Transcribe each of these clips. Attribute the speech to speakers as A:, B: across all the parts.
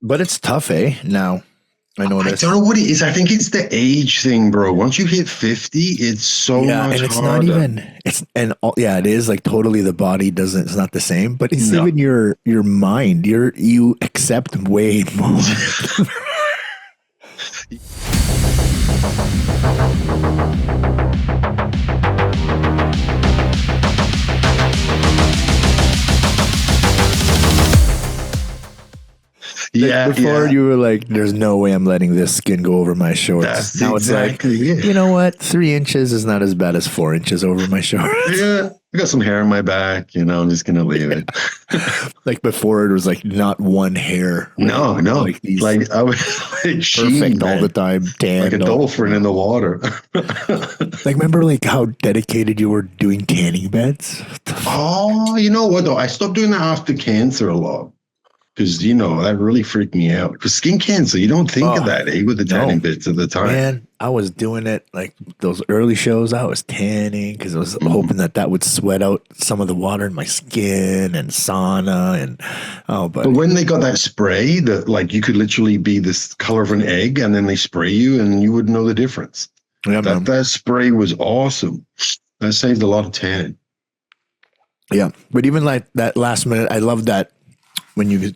A: But it's tough, eh? Now I
B: I
A: noticed.
B: don't know what it is. I think it's the age thing, bro. Once you hit 50, it's so
A: Yeah,
B: much
A: and it's not
B: harder.
A: even yeah, it is like totally the body doesn't it's not the same, but it's
B: No.
A: even your mind. You accept way more. Like
B: Yeah,
A: before
B: yeah.
A: you were like, there's no way I'm letting this skin go over my shorts.
B: That's
A: Now it's like,
B: exactly it.
A: you know what? 3 inches is not as bad as 4 inches over my shorts.
B: Yeah. I got some hair on my back, I'm just gonna leave it.
A: Like before it was like not one hair, right?
B: No, no.
A: Like these
B: Like I was like sheen,
A: perfect all the
B: man.
A: time,
B: Like a
A: tan.
B: dolphin in the water.
A: Like remember like how dedicated you were doing tanning beds? What the
B: Oh, you know what though? I stopped doing that after cancer a lot. Because that really freaked me out. Because skin cancer, you don't think of
A: Oh,
B: that, with the
A: no.
B: tanning bits at the time.
A: Man, I was doing it like those early shows. I was tanning because I was
B: Mhm.
A: hoping that would sweat out some of the water in my skin and sauna and oh,
B: But
A: buddy.
B: when they got that spray that like you could literally be this color of an egg and then they spray you and you wouldn't know the difference.
A: Yeah,
B: That
A: man.
B: that spray was awesome. That saved a lot of tan.
A: Yeah, but even like that last minute, I love that when you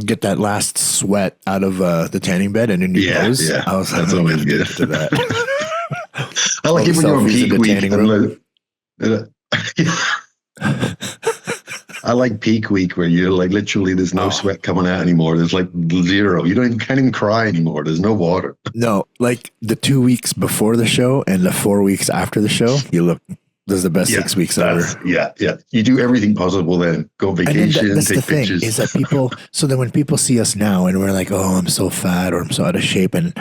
A: get that last sweat out of the tanning bed and in your
B: Yeah,
A: clothes.
B: yeah.
A: I was like,
B: That's
A: I
B: always
A: gotta
B: good.
A: take it to that.
B: I
A: All
B: like
A: the
B: it when you're on
A: selfies in
B: peak
A: the
B: week
A: tanning
B: and
A: room.
B: I like peak week where you're like literally there's no
A: Oh
B: sweat coming out anymore. There's like zero. You can't even cry anymore. There's no water.
A: no, like the 2 weeks before the show and the 4 weeks after the show, you look. This is the best
B: Yeah,
A: 6 weeks ever.
B: yeah. You do everything possible then. Go on
A: And then
B: vacation,
A: that's the
B: take
A: thing
B: pictures.
A: is that people. So then when people see us now and we're like, "Oh, I'm so fat" or "I'm so out of shape," and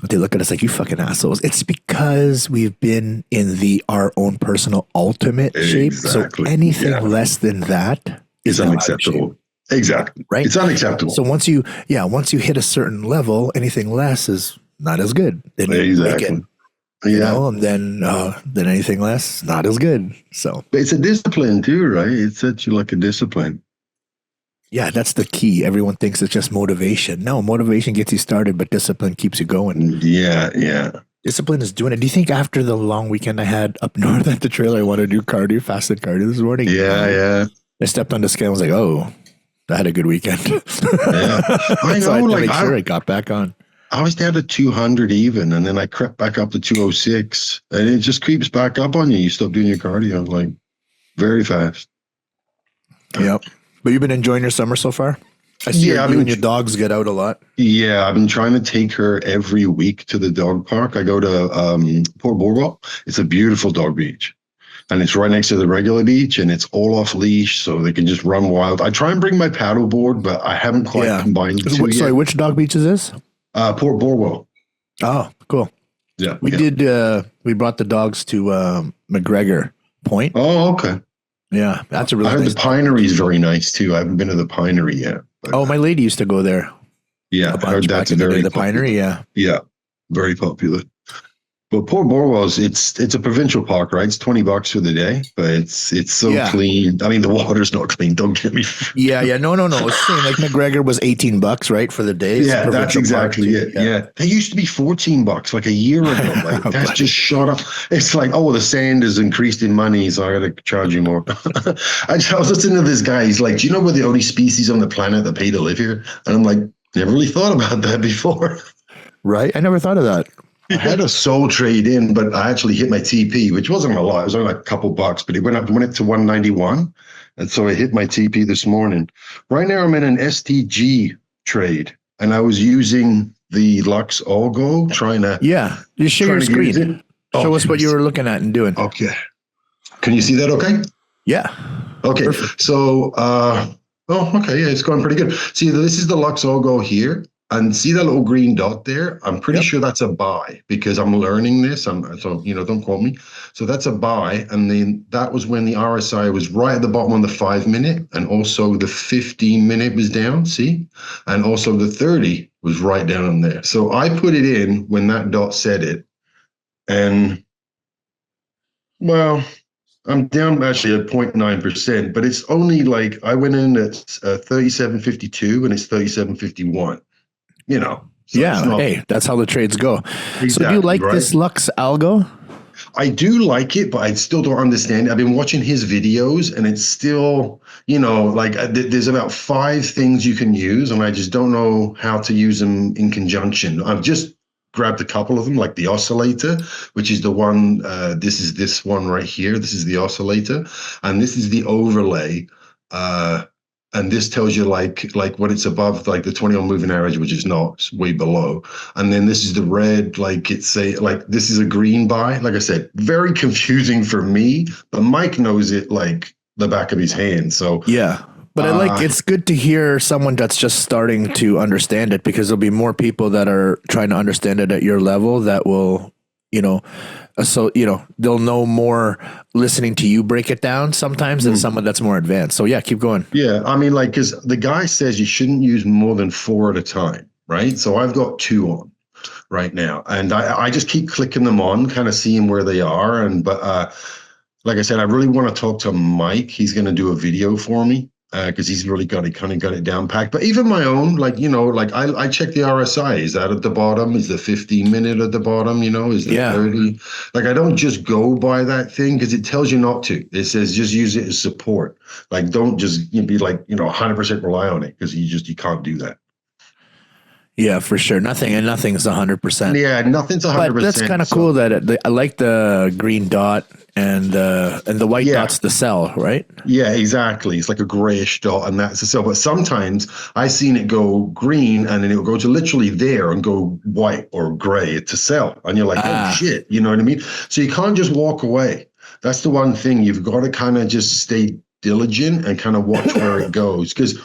A: they look at us like, "You fucking assholes," it's because we've been in our own personal ultimate shape. So
B: Exactly.
A: anything
B: Yeah.
A: less than that
B: It's
A: is now out of shape,
B: unacceptable. Exactly.
A: right?
B: It's unacceptable.
A: So once you hit a certain level, anything less is not as good. Then you break it,
B: Exactly. Yeah.
A: and then anything less, not as good. So
B: But it's a discipline too, right? It's such like a discipline.
A: yeah, that's the key. Everyone thinks it's just motivation. No, motivation gets you started, but discipline keeps you going.
B: Yeah, yeah.
A: Discipline is doing it. Do you think after the long weekend I had up north at the trail, I want to do cardio, fasted cardio this morning?
B: Yeah,
A: No.
B: yeah.
A: I stepped on the scale. I was like, oh, I had a good weekend.
B: Yeah. I
A: So I
B: know,
A: had to
B: like
A: make sure I got back on.
B: I was down to 200 even, and then I crept back up to 206, and it just creeps back up on you. You stop doing your cardio like very fast.
A: Yep. But you've been enjoying your summer so far? I see
B: Yeah,
A: you and your dogs get out a lot.
B: I've been trying to take her every week to the dog park. I go to Port Boardwalk. It's a beautiful dog beach, and it's right next to the regular beach, and it's all off leash, so they can just run wild. I try and bring my paddle board, but I haven't quite
A: Yeah.
B: combined the two
A: Sorry,
B: yet.
A: which dog beach is this?
B: Port Boardwalk.
A: Oh, cool.
B: Yeah,
A: We
B: yeah.
A: did, we brought the dogs to McGregor Point.
B: Oh, okay.
A: Yeah, that's a
B: I
A: really
B: heard
A: nice
B: the
A: dog
B: Pinery
A: beach.
B: is very nice too. I haven't been to the Pinery yet. But,
A: Oh, my lady used to go there
B: yeah,
A: a
B: I heard
A: bunch
B: that's
A: back in the day.
B: very
A: The
B: popular.
A: Pinery, yeah.
B: Yeah, very popular. But Port Borwell's it's a provincial park, right? It's $20 for the day, but it's so
A: Yeah.
B: clean. I mean, the water's not clean. Don't get me.
A: Yeah. No. It's the same. Like McGregor was $18, right, for the day. It's a
B: Yeah, that's
A: provincial park
B: exactly
A: too.
B: it. Yeah. They used to be $14 like a year ago. Like that's
A: Buddy.
B: just shot up. It's like, oh, the sand has increased in money, so I gotta charge you more. I was listening to this guy. He's like, do you know we're the only species on the planet that pay to live here? And I'm like, never really thought about that before.
A: Right? I never thought of that.
B: I had a soul trade in, but I actually hit my TP, which wasn't a lot. It was only like a couple bucks, but it went up to 191. And so I hit my TP this morning. Right now I'm in an STG trade, and I was using the Lux Algo trying to
A: Yeah. Just share your
B: get it
A: screen.
B: in.
A: Show
B: Oh,
A: us what you were looking at and doing.
B: okay. Can you see that okay?
A: Yeah.
B: Okay.
A: Perfect.
B: So okay, yeah, it's going pretty good. See, this is the Lux Algo here. And see that little green dot there? I'm pretty
A: Yep.
B: sure that's a buy because I'm learning this. So don't quote me. So that's a buy, and then that was when the RSI was right at the bottom on the 5 minute, and also the 15 minute was down. See, and also the 30 was right down on there. So I put it in when that dot said it, and well, I'm down actually at 0.9%, but it's only like I went in at 37.52 and it's 37.51. So it's
A: Yeah.
B: not
A: Hey, that's how the trades go. So do you
B: exactly
A: like
B: right.
A: this Lux algo?
B: I do like it, but I still don't understand. I've been watching his videos, and it's still, like there's about 5 things you can use, and I just don't know how to use them in conjunction. I've just grabbed a couple of them, like the oscillator, which is the one. This is this one right here. This is the oscillator, and this is the overlay. Uh, and this tells you like when it's above like the 20 on moving average, which is not, it's way below. And then this is the red, like it's a like this is a green buy. Like I said, very confusing for me, but Mike knows it like the back of his hand. So
A: Yeah. But
B: uh
A: it's good to hear someone that's just starting to understand it, because there'll be more people that are trying to understand it at your level that will, you know, so, they'll know more listening to you break it down sometimes than someone that's more advanced. So yeah, keep going.
B: yeah, I mean, like, because the guy says you shouldn't use more than 4 at a time, right? So I've got 2 on right now, and I just keep clicking them on, kind of seeing where they are. And but like I said, I really want to talk to Mike. He's going to do a video for me because he's really got it down packed. But even my own, like like I check the RSI. Is that at the bottom? Is the 15 minute at the bottom? Is the
A: Yeah.
B: 30? Like I don't just go by that thing because it tells you not to. It says just use it as support. Like don't just be like 100% rely on it because you can't do that.
A: Yeah, for sure. Nothing's 100%.
B: Yeah, nothing's
A: But that's
B: 100%.
A: kind of cool
B: So
A: that I like the green dot and the white
B: yeah,
A: dot's the sell, right?
B: yeah, exactly. It's like a grayish dot, and that's the cell. But sometimes I've seen it go green, and then it will go to literally there and go white or gray to sell, and you're like, oh
A: Ah,
B: shit, you know what I mean? So you can't just walk away. That's the one thing you've got to kind of just stay diligent and kind of watch where it goes because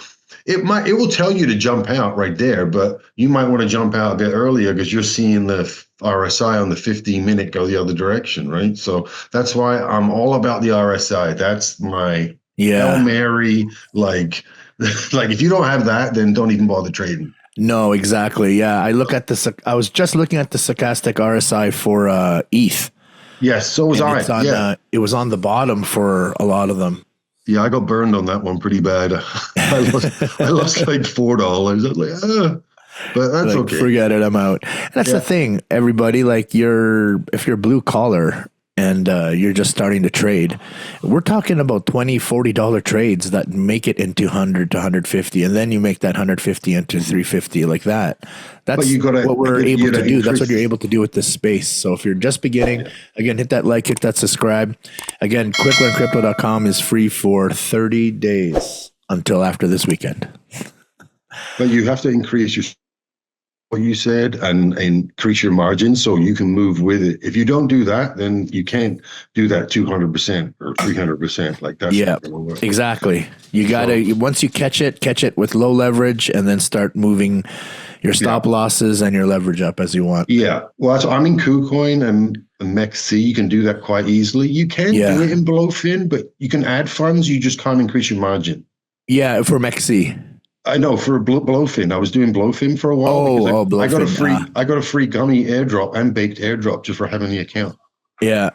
B: it will tell you to jump out right there, but you might want to jump out a bit earlier because you're seeing the RSI on the 15-minute go the other direction, right? So that's why I'm all about the RSI. That's my Hail
A: yeah.
B: Mary. Like, like if you don't have that, then don't even bother trading.
A: No, exactly. Yeah, I was just looking at the stochastic RSI for ETH,
B: Yes, so was
A: and
B: I. Yeah.
A: it was on the bottom for a lot of them.
B: Yeah, I got burned on that one pretty bad. I lost like $4. I was like, but that's
A: Like,
B: okay.
A: forget it, I'm out. And that's the
B: Yeah.
A: thing, everybody. Like, if you're blue collar and you're just starting to trade, we're talking about $20, $40 trades that make it into 100 to 150, and then you make that 150 into 350 like that.
B: But
A: That's
B: you gotta
A: what we're
B: you
A: able to
B: gotta
A: do. That's what you're
B: increase.
A: able to do with this space. So if you're just beginning,
B: Yeah.
A: again, hit that like, hit that subscribe. Again, quicklearncrypto.com is free for 30 days until after this weekend.
B: But you have to increase your what you said and increase your margin so you can move with it. If you don't do that, then you can't do that 200% or 300%. Like that's
A: Yeah,
B: not going to work.
A: exactly. You
B: So
A: gotta, once you catch it with low leverage, and then start moving your
B: yeah,
A: stop losses and your leverage up as you want.
B: yeah. Well, that's, I'm in KuCoin and MEXC. You can do that quite easily. You can do it
A: Yeah,
B: in Blowfin, but you can add funds. You just can't increase your margin.
A: yeah. For Mexi.
B: I know for Blowfin, I was doing Blowfin for a while because
A: Oh,
B: I got a
A: bluffing.
B: free gummy airdrop and baked airdrop just for having the account.
A: Yeah,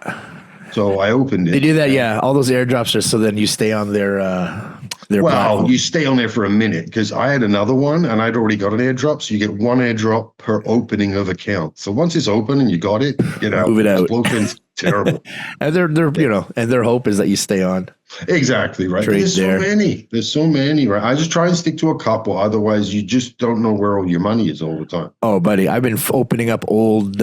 B: So I opened
A: they
B: it.
A: do that.
B: And
A: Yeah, all those airdrops are so then you stay on their
B: well, you
A: platform.
B: stay on there for a minute because I had another one and I'd already got an airdrop. So you get one airdrop per opening of account. So once it's open and you got it, get
A: Move
B: out
A: it
B: because
A: out.
B: Blowfin's terrible.
A: And they're
B: Yeah,
A: and their hope is that you stay on,
B: exactly right. But
A: trade
B: there's so
A: there.
B: many. There's so many, right? I just try and stick to a couple. Otherwise, you just don't know where all your money is all the time.
A: Oh, buddy, I've been opening up old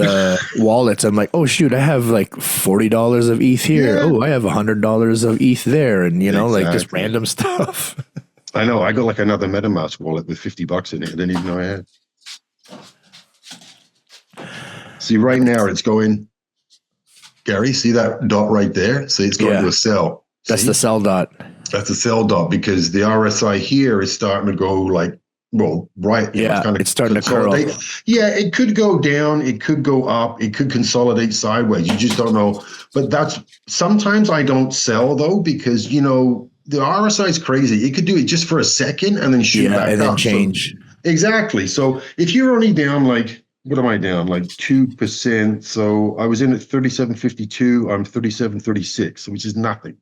A: wallets. I'm like, oh shoot, I have like $40 of ETH here.
B: Yeah,
A: Oh, I have $100 of ETH there, and like just
B: exactly.
A: random stuff.
B: I know. I got like another MetaMask wallet with $50 in it. I didn't even know I had. See, right now it's going, Gary, see that dot right there? See, it's going to
A: Yeah,
B: a sell.
A: that's the
B: See?
A: sell dot.
B: That's a sell dot because the RSI here is starting to go like, well, right, it's
A: Yeah,
B: kind of
A: it's starting to curl.
B: consolidate. Yeah, it could go down, it could go up, it could consolidate sideways. You just don't know. But that's sometimes I don't sell though because the RSI is crazy. It could do it just for a second and then shoot
A: Yeah,
B: back
A: and then
B: up. So
A: change.
B: exactly. So if you're only down like what am I down? Like 2%. So I was in at 37.52. I'm 37.36, which is nothing.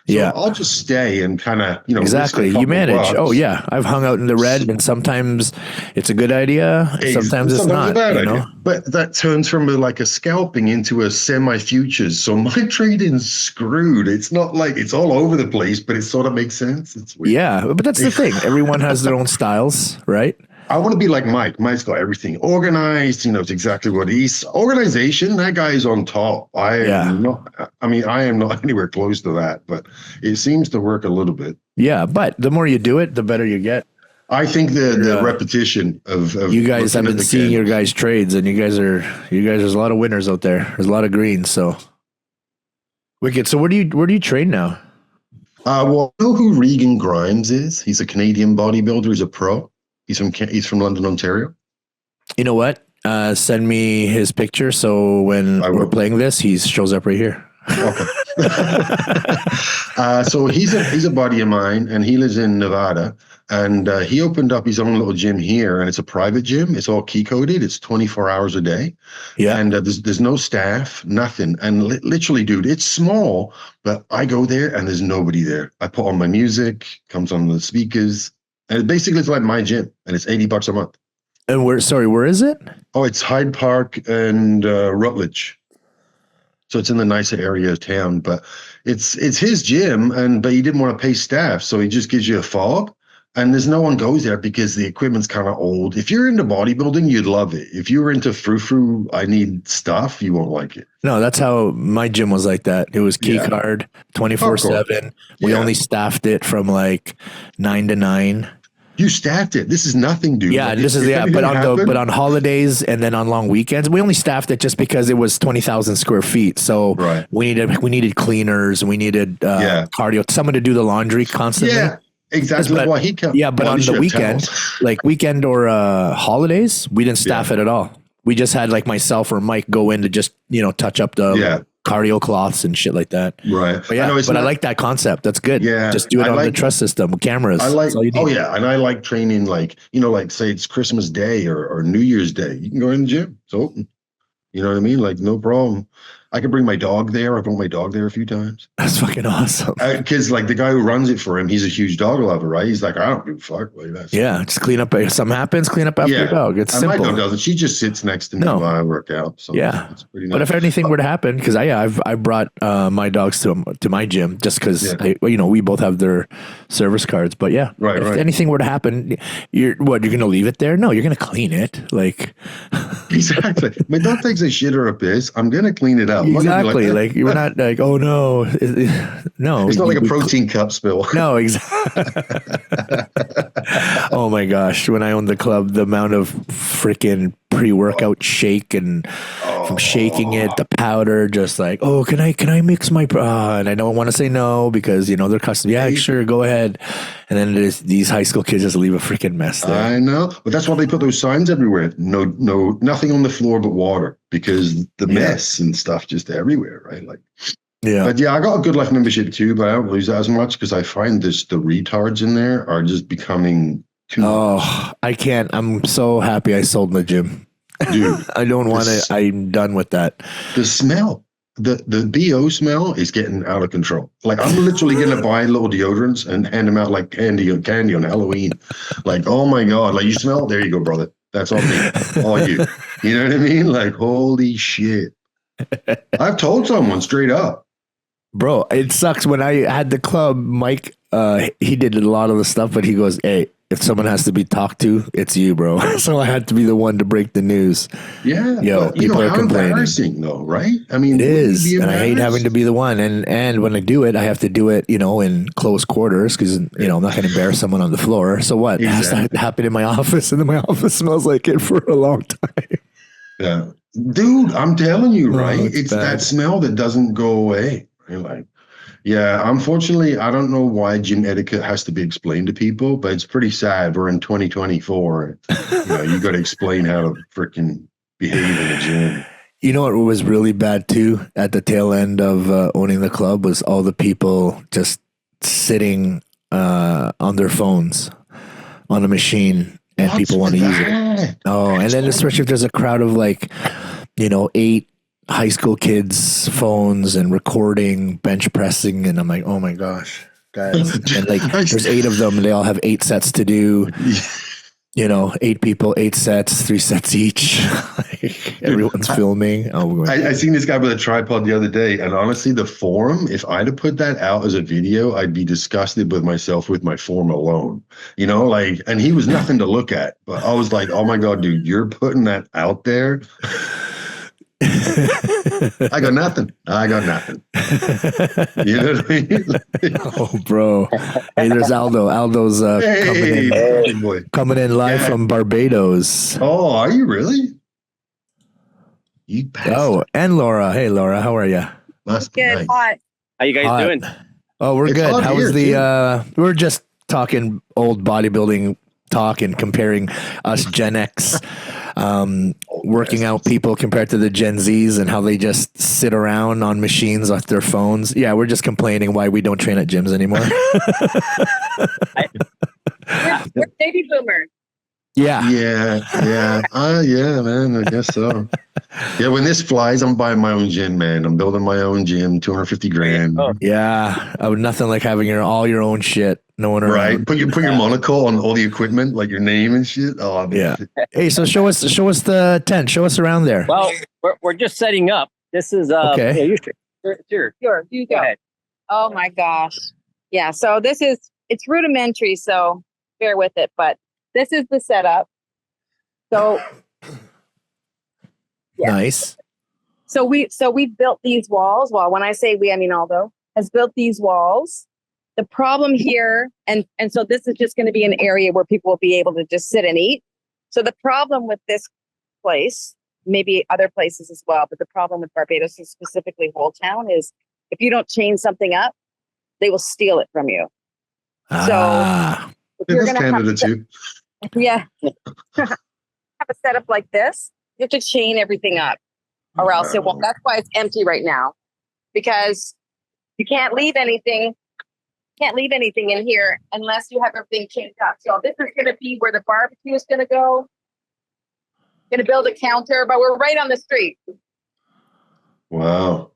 B: So
A: Yeah.
B: I'll just stay and kind of, risk a
A: Exactly. You
B: couple
A: manage. Oh
B: bucks.
A: yeah. I've hung out in the red and sometimes it's a good idea. Sometimes it's
B: Sometimes a
A: not,
B: bad
A: you
B: idea,
A: know?
B: but that turns from like a scalping into a semi-futures. So my trading's screwed. It's not like it's all over the place, but it sort of makes sense. It's weird.
A: Yeah. But that's the thing. Everyone has their own styles, right?
B: I want to be like Mike. Mike's got everything organized. He knows exactly what he's organization. That guy's on top. I
A: Yeah.
B: am not. I mean, I am not anywhere close to that, but it seems to work a little bit.
A: Yeah. But the more you do it, the better you get.
B: I think
A: You're,
B: the repetition
A: you
B: of
A: guys, I've
B: looking at
A: been
B: the
A: seeing your
B: candles.
A: guys' trades and there's a lot of winners out there. There's a lot of greens. So wicked. So where do you trade now?
B: Well, you know who Regan Grimes is? He's a Canadian bodybuilder. He's a pro. He's from London, Ontario.
A: You know what? Send me his picture. So when
B: I
A: we're
B: will.
A: playing this, he shows up right here.
B: Okay. So he's a buddy of mine, and he lives in Nevada. And he opened up his own little gym here, and it's a private gym. It's all key coded. It's 24 hours a day,
A: Yeah.
B: and there's no staff, nothing. And literally, dude, it's small, but I go there and there's nobody there. I put on my music, comes on the speakers, and it basically it's like my gym, and it's $80 a month.
A: And where is it?
B: Oh, it's Hyde Park and Rutledge. So it's in the nicer area of town, but it's his gym, and but he didn't want to pay staff, so he just gives you a fob, and there's no one goes there because the equipment's kind of old. If you're into bodybuilding, you'd love it. If you were into frou-frou, I need stuff, you won't like it.
A: No, that's how my gym was like that. It was key
B: Yeah,
A: card
B: of course.
A: 24/7. We
B: Yeah,
A: only staffed it from like 9 to 9.
B: you staffed it. This is nothing, dude.
A: Yeah,
B: Like
A: this is
B: if
A: yeah, but
B: anything
A: but
B: happened,
A: on holidays and then on long weekends, we only staffed it just because it was 20,000 square feet. So
B: right?
A: we needed cleaners, we needed
B: Yeah,
A: cardio, someone to do the laundry constantly.
B: yeah, exactly. Like,
A: But
B: well, he can't.
A: yeah, but
B: Well, at
A: on
B: least
A: the
B: you have
A: weekend,
B: towels.
A: like weekend or holidays, we didn't
B: Yeah,
A: staff it at all. We just had like myself or Mike go in to just touch up the
B: yeah,
A: cardio cloths and shit like that.
B: right.
A: But
B: I
A: yeah,
B: know it's
A: but I
B: not.
A: like that concept. That's good.
B: Yeah,
A: Just do it
B: I
A: on the
B: like
A: trust system with
B: I
A: cameras.
B: like,
A: That's all you
B: oh
A: need.
B: yeah, and I like training like, like say it's Christmas Day or New Year's Day. You can go in the gym. It's open. You know what I mean? Like no problem. I can bring my dog there. I've brought my dog there a few times.
A: That's fucking awesome.
B: Because like the guy who runs it for him, he's a huge dog lover, right? He's like, I don't give a fuck. Like that's
A: Yeah, just clean up. If something happens, clean up after your
B: yeah.
A: dog. It's
B: And my dog
A: simple.
B: doesn't. She just sits next to me
A: No,
B: while I work out. So
A: yeah.
B: it's pretty
A: But
B: nice.
A: if anything were to happen, because I brought my dogs to my gym just because
B: Yeah.
A: we both have their service cards. But yeah,
B: Right,
A: if
B: right.
A: anything were to happen, you're gonna leave it there? No, you're gonna clean it. Like
B: Exactly. My dog takes a shit or a piss. I'm gonna clean it up. I'm not gonna be
A: exactly.
B: like,
A: Like we're not like oh no, no.
B: it's not like a protein cup spill.
A: No, exactly. Oh my gosh, when I owned the club, the amount of freaking pre-workout shake and from shaking it,
B: Oh,
A: the powder, just like, oh, can I mix my, and I don't want to say no because they're custom. Yeah, sure, go ahead. And then these high school kids just leave a freaking mess there.
B: I know, but that's why they put those signs everywhere. No, no, nothing on the floor but water because the
A: Yeah,
B: mess and stuff just everywhere, right? Like,
A: yeah.
B: but yeah, I got a Good Life membership too, but I don't use that as much because I find the retards in there are just becoming too much,
A: Oh, I can't. I'm so happy I sold my gym.
B: dude.
A: I don't want to.
B: This
A: I'm done with that.
B: the smell. The BO smell is getting out of control. Like I'm literally gonna buy little deodorants and hand them out like candy on Halloween. Like, oh my God, like you smell, there you go, brother. That's on me. All you. You know what I mean? Like, holy shit. I've told someone straight up.
A: Bro, it sucks when I had the club, Mike, he did a lot of the stuff, but he goes, hey, if someone has to be talked to, it's you, bro. So I had to be the one to break the news.
B: Yeah,
A: Yo,
B: but
A: people are
B: how
A: complaining.
B: embarrassing though, right? I mean,
A: It
B: wouldn't you
A: is,
B: be
A: and I hate having to
B: embarrassed?
A: be the one. And when I do it, I have to do it, in close quarters because I'm not going to embarrass someone on the floor. So what? It has to
B: Exactly.
A: happen in my office, and then my office smells like it for a long time.
B: Yeah. Dude, I'm telling you, right?
A: Oh, it's
B: It's that
A: bad.
B: smell that doesn't go away. Right? Like, yeah, unfortunately, I don't know why gym etiquette has to be explained to people, but it's pretty sad. We're in 2024. You got to explain how to freaking behave in a gym.
A: You know what was really bad too at the tail end of owning the club was all the people just sitting on their phones on a machine and people want to use it. Oh, and then especially if there's a crowd of like, 8 high school kids' phones and recording, bench pressing, and I'm like, oh my gosh, guys! And like, there's 8 of them, and they all have 8 sets to do. 8 people, 8 sets, 3 sets each. Like, everyone's filming. Oh,
B: I seen this guy with a tripod the other day, and honestly, the form, if I'd have put that out as a video, I'd be disgusted with myself with my form alone. And he was nothing to look at, but I was like, oh my God, dude, you're putting that out there. I got nothing. You know what I mean?
A: Oh, bro. Hey, there's Aldo. Aldo's coming in live from Barbados.
B: Oh, are you really? You bastard.
A: Oh, and Laura. Hey, Laura, how are you?
B: Must be
C: good.
B: nice.
C: Hot.
D: How you guys doing?
A: Oh, we're
B: It's
A: good.
B: hot
A: How was
B: here,
A: the we were just talking old bodybuilding talk and comparing us Gen X working out people compared to the Gen Zs and how they just sit around on machines with their phones. Yeah, we're just complaining why we don't train at gyms anymore.
C: We're baby boomers.
A: Yeah.
B: Yeah, man. I guess so. Yeah, when this flies, I'm buying my own gym, man. I'm building my own gym, 250 grand.
D: Oh.
A: Yeah. I would nothing like having all your own shit. No one around.
B: Right. Put your monocle on all the equipment, like your name and shit. Oh,
A: yeah. Hey, so show us the tent. Show us around there.
D: Well, we're just setting up. This is
A: okay.
D: Yeah, you should.
C: Sure, you go. Ahead. Oh my gosh. Yeah, so it's rudimentary, so bear with it, but this is the setup. So yeah.
A: Nice.
C: So we built these walls. Well, when I say we, I mean Aldo has built these walls. The problem here, and so this is just going to be an area where people will be able to just sit and eat. So the problem with this place, maybe other places as well, but the problem with Barbados and specifically Whole Town is if you don't change something up, they will steal it from you. So if you're going to have
B: too.
C: Yeah. have a setup like this, you have to chain everything up or else it won't. That's why it's empty right now, because you can't leave anything in here unless you have everything chained up. So this is going to be where the barbecue is going to go. Going to build a counter, but we're right on the street.
B: Wow.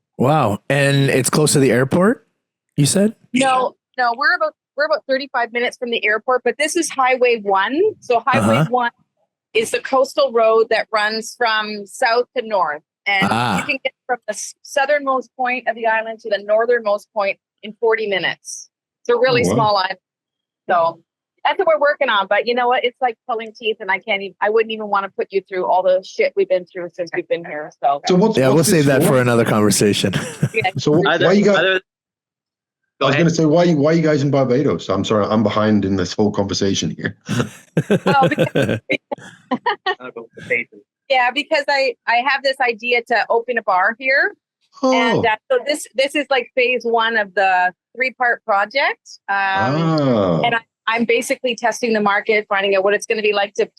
A: And it's close to the airport, you said?
C: No, we're about 35 minutes from the airport, but this is Highway 1. So Highway 1 is the coastal road that runs from south to north. And you can get from the southernmost point of the island to the northernmost point in 40 minutes. It's a really small island. So that's what we're working on. But you know what? It's like pulling teeth, and I wouldn't even want to put you through all the shit we've been through since we've been here. So
A: we'll save that for another conversation.
B: So why you guys? I was going to say, why you guys in Barbados? I'm sorry, I'm behind in this whole conversation here.
C: Yeah, because I have this idea to open a bar here. And so this is like phase 1 of the 3-part project. And I'm basically testing the market, finding out what it's going to be like to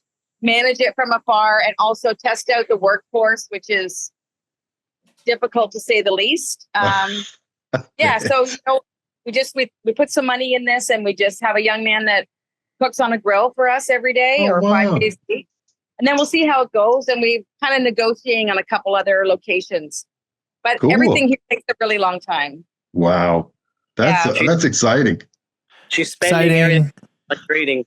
C: manage it from afar and also test out the workforce, which is difficult to say the least. Yeah, so we put some money in this, and we just have a young man that cooks on a grill for us every day 5 days a week. And then we'll see how it goes. And we're kind of negotiating on a couple other locations. But everything here takes a really long time.
B: Wow. That's exciting.
D: She's spending areas like trading.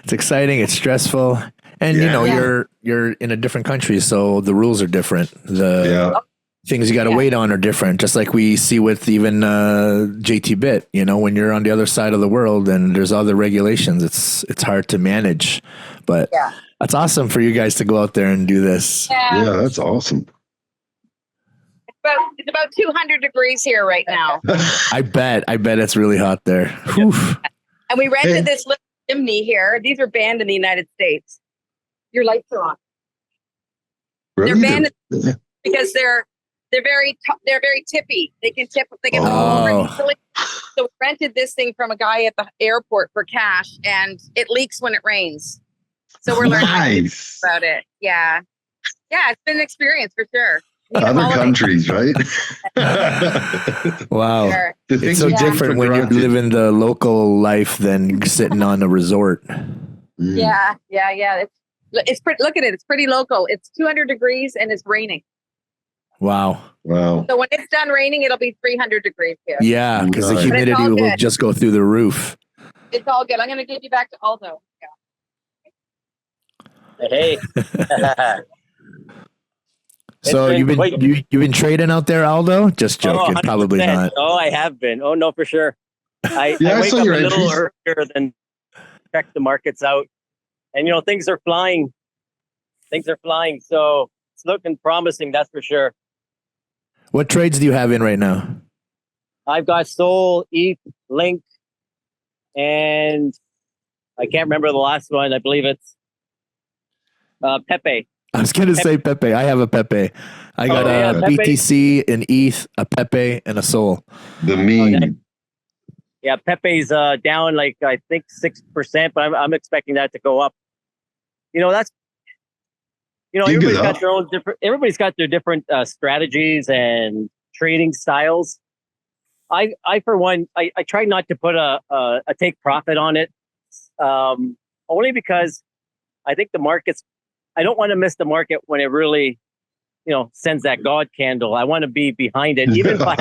A: It's exciting. It's stressful. And you're in a different country, so the rules are different. The things you got to wait on are different. Just like we see with even JT Bit, when you're on the other side of the world and there's other regulations, it's hard to manage. But that's awesome for you guys to go out there and do this.
B: Yeah, that's awesome.
C: It's about 200 degrees here right now.
A: I bet it's really hot there. Whew.
C: And we rented this little chimney here. These are banned in the United States. Your lights are on.
B: Really?
C: They're banned because they're very tippy. They can tip. They can fall over easily. So we rented this thing from a guy at the airport for cash, and it leaks when it rains. So we're learning about it. Yeah, it's been an experience for sure.
B: Other countries, right?
A: Wow.
C: Sure.
A: It's so different when you're living the local life than sitting on a resort.
C: Yeah. It's pretty. Look at it. It's pretty local. It's 200 degrees and it's raining.
A: Wow.
C: So when it's done raining, it'll be 300 degrees here.
A: Yeah, because the humidity will just go through the roof.
C: It's all good. I'm going to give you back to Aldo. Yeah.
D: Hey.
A: So you've been trading out there, Aldo? Just joking.
D: Oh,
A: probably not.
D: Oh, I have been. Oh no, for sure. I wake up a little earlier than check the markets out, and things are flying. So it's looking promising. That's for sure.
A: What trades do you have in right now?
D: I've got Sol, ETH, Link, and I can't remember the last one. I believe it's Pepe.
A: I was going to say Pepe. I have a Pepe. I got a BTC, an ETH, a Pepe, and a Sol.
B: The meme.
D: Yeah, Pepe's down like I think 6%, but I'm expecting that to go up. That's everybody's got their different strategies and trading styles. I for one, I try not to put a take profit on it, only because I think the markets. I don't want to miss the market when it really, sends that God candle. I want to be behind it, even if I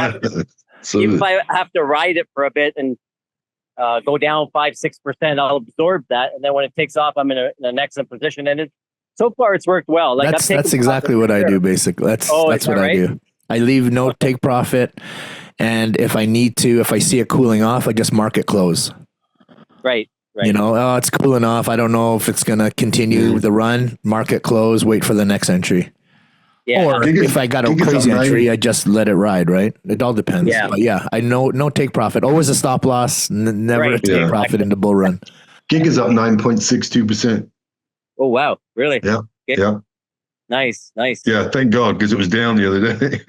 D: have to ride it for a bit and go down 5-6%. I'll absorb that, and then when it takes off, I'm in an excellent position. And so far, it's worked well. Like
A: that's exactly what I do. Basically, that's what I do. I leave no take profit, and if I need to, if I see it cooling off, I just market close.
D: Right.
A: It's cooling off. I don't know if it's going to continue the run. Market close, wait for the next entry. Yeah. Or if I got a crazy entry, I just let it ride, right? It all depends. Yeah. But yeah, I know no take profit. Always a stop loss, never a take profit in the bull run.
B: Gig is up 9.62%.
D: Oh, wow. Really?
B: Yeah. Yeah.
D: Nice.
B: Yeah, thank God, because it was down the other day.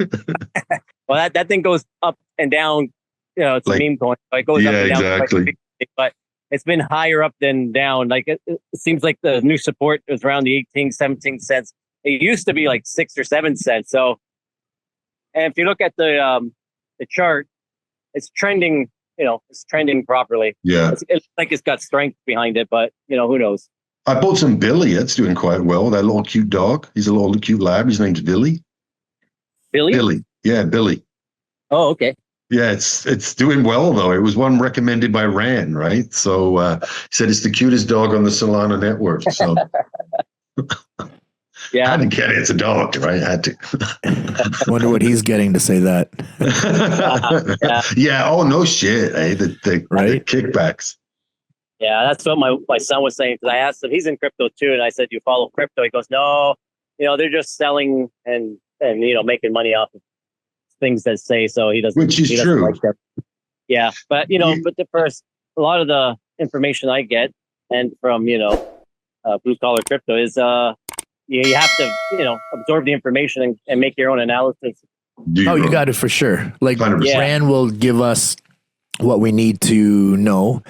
D: Well, that thing goes up and down. It's a meme coin. So it goes up and down.
B: Exactly.
D: But it's been higher up than down. Like it seems like the new support was around the 18, 17 cents. It used to be like 6 or 7 cents. So, and if you look at the chart, it's trending. It's trending properly.
B: Yeah,
D: it looks like it's got strength behind it, but who knows?
B: I bought some Billy. It's doing quite well. That little cute dog. He's a little cute lab. His name's Billy.
D: Billy.
B: Yeah, Billy.
D: Oh, okay.
B: Yeah, it's doing well though. It was one recommended by Rand, right? So he said it's the cutest dog on the Solana network. So
D: yeah,
B: I had to get it. It's a dog, right? I had to.
A: Wonder what he's getting to say that.
B: Yeah. Oh no shit. The kickbacks.
D: Yeah, that's what my son was saying, because I asked him. He's in crypto too, and I said, "You follow crypto?" He goes, "No, they're just selling and making money off of things that say so." He doesn't,
B: which is true.
D: Like that. Yeah, but but the first, a lot of the information I get and from blue collar crypto is you have to absorb the information and make your own analysis.
A: You got it for sure. Like
B: 100%.
A: Rand will give us what we need to know,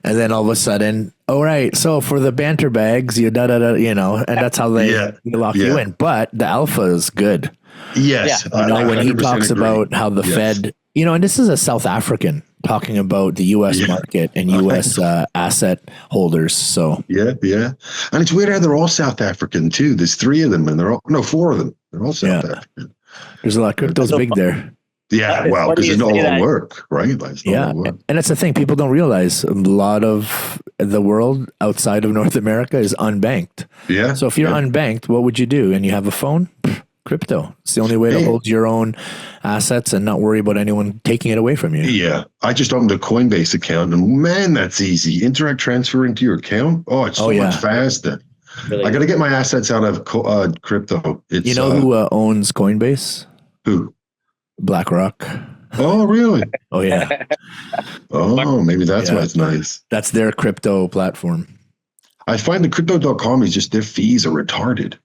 A: and then all of a sudden, all right, so for the banter bags, and that's how they lock you in. But the alpha is good.
B: Yes.
A: When he talks about how the Fed, and this is a South African talking about the U.S. market and U.S. asset holders. So
B: yeah. And it's weird how they're all South African too. There's 3 of them, and 4 of them. They're all South African.
A: There's a lot of crypto's big there.
B: Yeah, well, because it's not a lot of work, right?
A: And that's the thing. People don't realize a lot of the world outside of North America is unbanked.
B: Yeah.
A: So if you're unbanked, what would you do? And you have a phone? Crypto. It's the only way to hold your own assets and not worry about anyone taking it away from you.
B: Yeah. I just opened a Coinbase account, and man, that's easy. Interact transfer into your account. Oh, it's so much faster. Really? I got to get my assets out of crypto. It's,
A: who owns Coinbase?
B: Who?
A: BlackRock.
B: Oh, really?
A: Oh, yeah.
B: Oh, maybe that's why it's nice.
A: That's their crypto platform.
B: I find the crypto.com is just, their fees are retarded.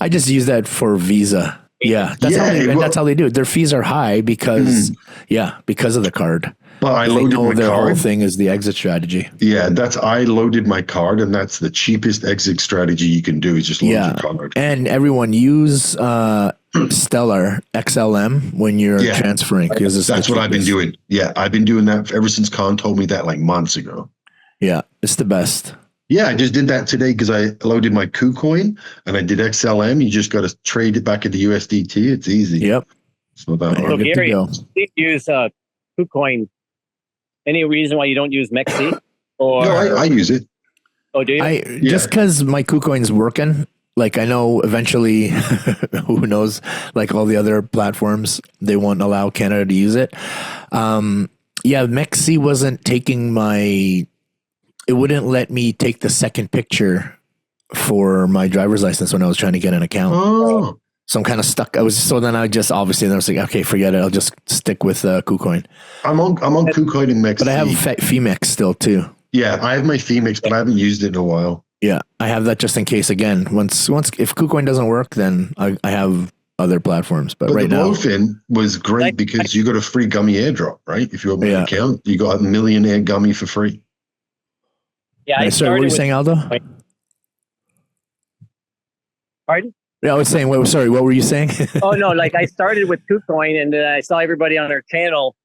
A: I just use that for Visa. Yeah. That's how they do it. Their fees are high because of the card.
B: But I loaded my
A: their
B: card.
A: Whole thing is the exit strategy.
B: Yeah, I loaded my card, and that's the cheapest exit strategy you can do is just load your card.
A: And everyone use Stellar XLM when you're transferring.
B: That's what I've been doing. Yeah, I've been doing that ever since Con told me that like months ago.
A: Yeah, it's the best.
B: Yeah, I just did that today because I loaded my KuCoin and I did XLM. You just got to trade it back into USDT. It's easy.
A: Yep.
B: It's not that hard.
D: So Gary, you use KuCoin. Any reason why you don't use MEXC? Or
B: no, I use it.
D: Oh, do you?
A: Just because my KuCoin's working. Like I know eventually, who knows, like all the other platforms, they won't allow Canada to use it. MEXC wasn't taking it wouldn't let me take the second picture for my driver's license when I was trying to get an account.
B: Oh.
A: So I'm kind of stuck. Then I was like, okay, forget it. I'll just stick with KuCoin.
B: I'm on KuCoin and MEXC.
A: But I have FeeMex still too.
B: Yeah, I have my FeeMex, but I haven't used it in a while.
A: Yeah, I have that just in case. Again, once if KuCoin doesn't work, then I have other platforms. But right now,
B: the Blowfin was great because you got a free gummy airdrop, right? If you open an account, you got 1 million air gummy for free.
D: Yeah,
A: sorry, what were you saying, Aldo?
D: Pardon?
A: Yeah, I was saying. Sorry, what were you saying?
D: Oh no, like I started with KuCoin, and then I saw everybody on their channel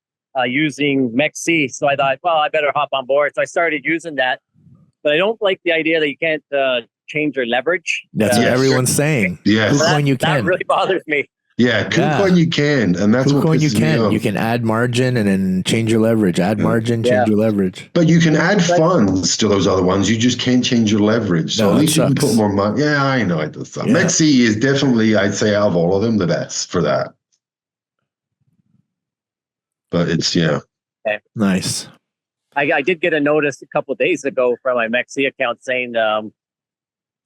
D: using MEXC, so I thought, well, I better hop on board. So I started using that. But I don't like the idea that you can't change your leverage.
A: That's what everyone's saying.
B: Yeah,
A: KuCoin you can.
D: That really bothers me.
B: Yeah, KuCoin you can, and that's
A: KuCoin
B: what
A: you
B: pisses me off.
A: can. You can add margin and then change your leverage. Add margin, change your leverage.
B: But you can add funds to those other ones. You just can't change your leverage. So at least you can put more money. Yeah, I know it does stuff. Yeah. MEXC is definitely, I'd say, out of all of them, the best for that. But it's
D: Okay.
A: Nice.
D: I did get a notice a couple of days ago from my MEXC account saying,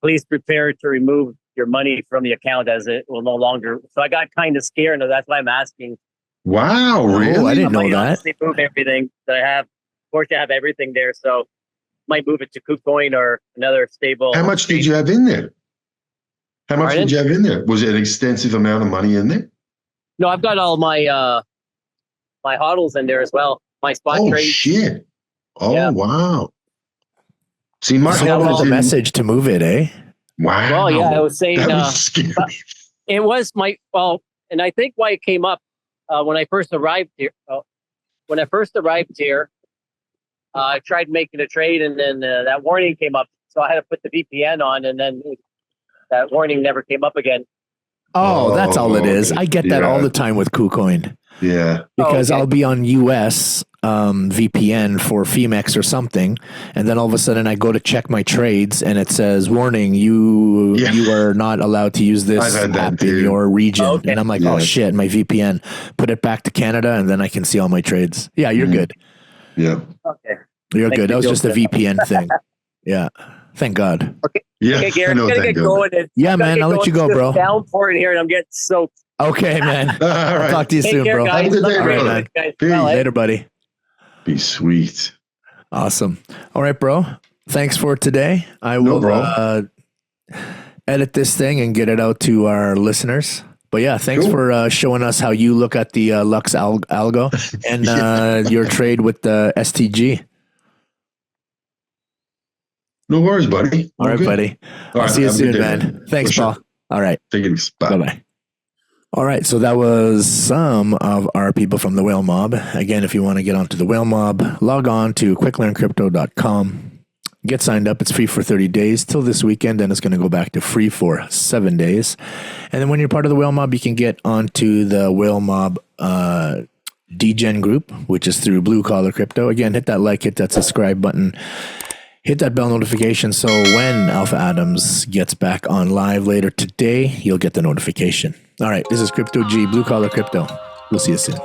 D: please prepare to remove your money from the account as it will no longer. So I got kind of scared, and that's why I'm asking.
B: Wow, really?
A: I didn't know that.
D: Honestly move everything that I have. Of course, I have everything there, so might move it to KuCoin or another stable.
B: How much did you have in there? How much did you have in there? Was it an extensive amount of money in there?
D: No, I've got all my my hodls in there as well. My spot trades.
B: Oh shit! Oh wow! See, my
A: the message to move it, eh?
B: Wow.
D: Well, yeah, I was saying
B: that was scary.
D: It was and I think why it came up when I first arrived here. I tried making a trade, and then that warning came up, so I had to put the VPN on, and then that warning never came up again.
A: Oh, that's all it is. I get that all the time with KuCoin.
B: Yeah,
A: because I'll be on US VPN for FeeMex or something, and then all of a sudden I go to check my trades, and it says, "Warning: you are not allowed to use this app in your region." Okay. And I'm like, "Oh shit!" My VPN, put it back to Canada, and then I can see all my trades. Yeah, you're good.
B: Yeah.
D: Okay.
A: You're good. That was just a VPN thing. Yeah. Thank God.
D: Okay.
B: Yeah.
D: Okay, Gary, I'm gonna get going.
A: Man, I'll let you go, bro.
D: Downpouring here, and I'm getting soaked.
A: Okay, man.
B: All right.
A: I'll talk to you soon,
D: care,
A: bro.
B: Have a good day, bro.
A: Man.
B: Peace.
A: Later, buddy.
B: Be sweet.
A: Awesome. All right, bro. Thanks for today. I will edit this thing and get it out to our listeners. But yeah, thanks for showing us how you look at the Lux algo and your trade with the STG.
B: No worries, buddy.
A: All right, buddy. I'll see you soon, man. Thanks, Paul. All right.
B: Take it easy. Bye.
A: Bye-bye. All right, so that was some of our people from the Whale Mob. Again, if you want to get onto the Whale Mob, log on to quicklearncrypto.com. Get signed up. It's free for 30 days till this weekend, and it's going to go back to free for 7 days. And then when you're part of the Whale Mob, you can get onto the Whale Mob DGen group, which is through Blue Collar Crypto. Again, hit that like, hit that subscribe button. Hit that bell notification so when Alpha Adams gets back on live later today, you'll get the notification. All right, this is Crypto G, Blue Collar Crypto. We'll see you soon.